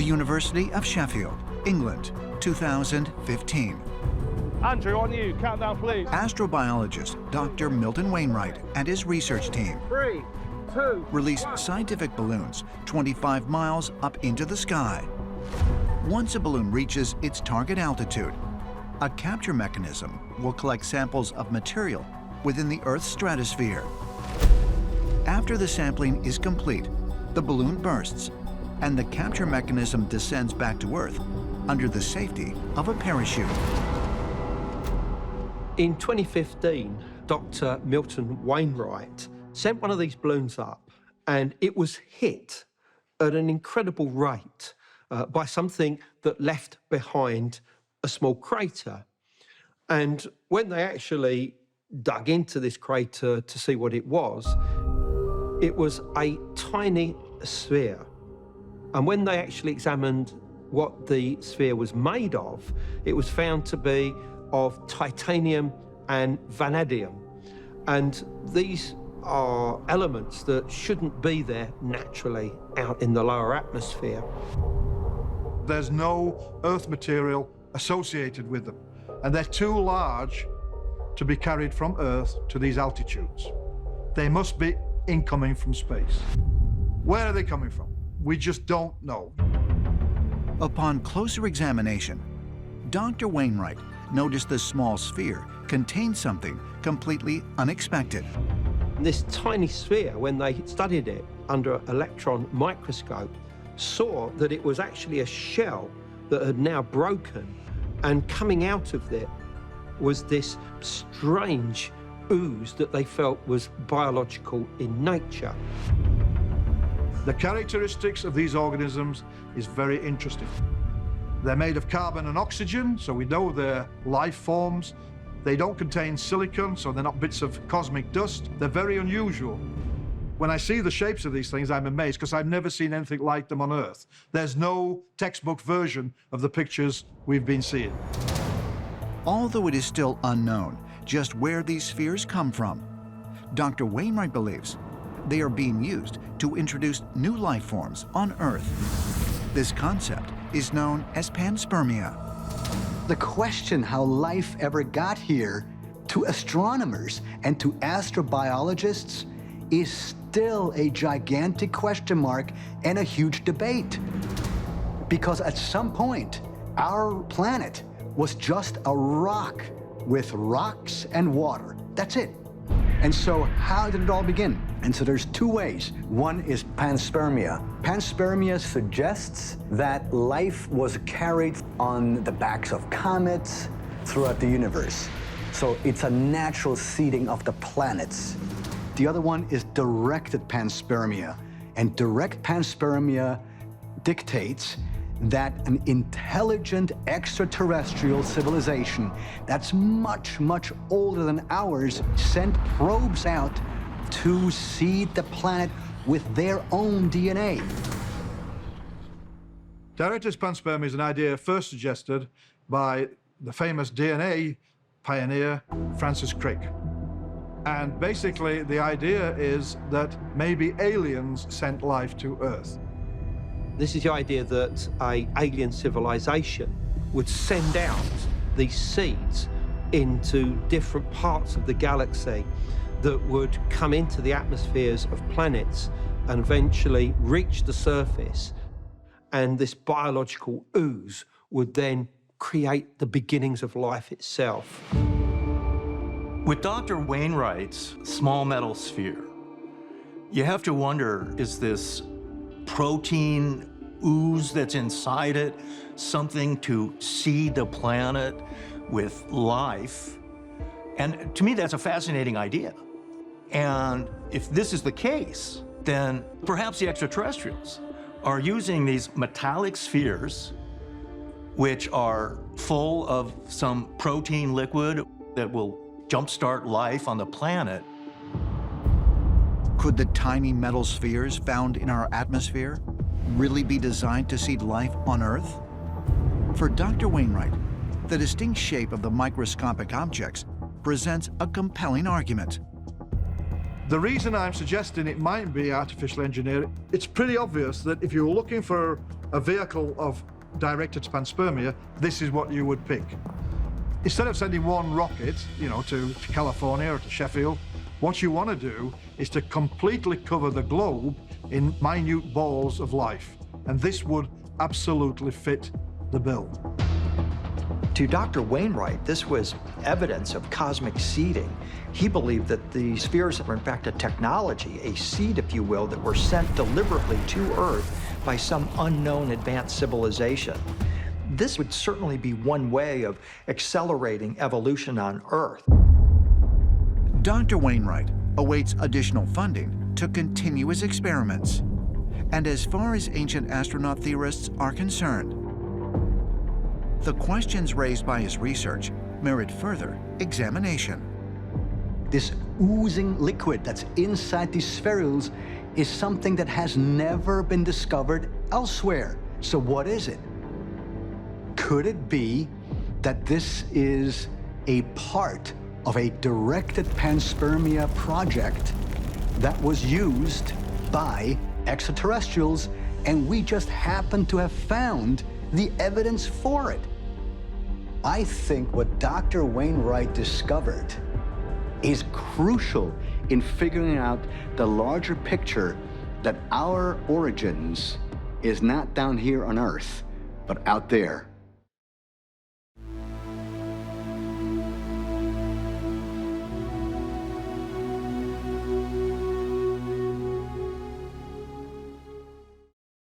The University of Sheffield, England, 2015. Andrew, on you. Countdown, please. Astrobiologist Dr. Milton Wainwright and his research team 3, 2. released scientific balloons 25 miles up into the sky. Once a balloon reaches its target altitude, a capture mechanism will collect samples of material within the Earth's stratosphere. After the sampling is complete, the balloon bursts and the capture mechanism descends back to Earth under the safety of a parachute. In 2015, Dr. Milton Wainwright sent one of these balloons up, and it was hit at an incredible rate by something that left behind a small crater. And when they actually dug into this crater to see what it was a tiny sphere. And when they actually examined what the sphere was made of, it was found to be of titanium and vanadium. And these are elements that shouldn't be there naturally out in the lower atmosphere. There's no Earth material associated with them, and they're too large to be carried from Earth to these altitudes. They must be incoming from space. Where are they coming from? We just don't know. Upon closer examination, Dr. Wainwright noticed the small sphere contained something completely unexpected. This tiny sphere, when they studied it under an electron microscope, saw that it was actually a shell that had now broken, and coming out of it was this strange ooze that they felt was biological in nature. The characteristics of these organisms is very interesting. They're made of carbon and oxygen, so we know they're life forms. They don't contain silicon, so they're not bits of cosmic dust. They're very unusual. When I see the shapes of these things, I'm amazed, because I've never seen anything like them on Earth. There's no textbook version of the pictures we've been seeing. Although it is still unknown just where these spheres come from, Dr. Wainwright believes they are being used to introduce new life forms on Earth. This concept is known as panspermia. The question how life ever got here, to astronomers and to astrobiologists, is still a gigantic question mark and a huge debate. Because at some point, our planet was just a rock with rocks and water. That's it. And so how did it all begin? And so there's two ways. One is panspermia. Panspermia suggests that life was carried on the backs of comets throughout the universe. So it's a natural seeding of the planets. The other one is directed panspermia. And direct panspermia dictates that an intelligent extraterrestrial civilization that's much, much older than ours sent probes out to seed the planet with their own DNA. Directed panspermia is an idea first suggested by the famous DNA pioneer Francis Crick. And basically, the idea is that maybe aliens sent life to Earth. This is the idea that an alien civilization would send out these seeds into different parts of the galaxy that would come into the atmospheres of planets and eventually reach the surface. And this biological ooze would then create the beginnings of life itself. With Dr. Wainwright's small metal sphere, you have to wonder, is this protein ooze that's inside it something to seed the planet with life? And to me, that's a fascinating idea. And if this is the case, then perhaps the extraterrestrials are using these metallic spheres, which are full of some protein liquid that will jumpstart life on the planet. Could the tiny metal spheres found in our atmosphere really be designed to seed life on Earth? For Dr. Wainwright, the distinct shape of the microscopic objects presents a compelling argument. The reason I'm suggesting it might be artificial engineering, it's pretty obvious that if you're looking for a vehicle of directed panspermia, this is what you would pick. Instead of sending one rocket, to California or to Sheffield, what you want to do is to completely cover the globe in minute balls of life. And this would absolutely fit the bill. To Dr. Wainwright, this was evidence of cosmic seeding. He believed that the spheres were in fact a technology, a seed, if you will, that were sent deliberately to Earth by some unknown advanced civilization. This would certainly be one way of accelerating evolution on Earth. Dr. Wainwright awaits additional funding to continue his experiments. And as far as ancient astronaut theorists are concerned, the questions raised by his research merit further examination. This oozing liquid that's inside these spherules is something that has never been discovered elsewhere. So what is it? Could it be that this is a part of a directed panspermia project that was used by extraterrestrials, and we just happen to have found the evidence for it? I think what Dr. Wainwright discovered is crucial in figuring out the larger picture that our origins is not down here on Earth, but out there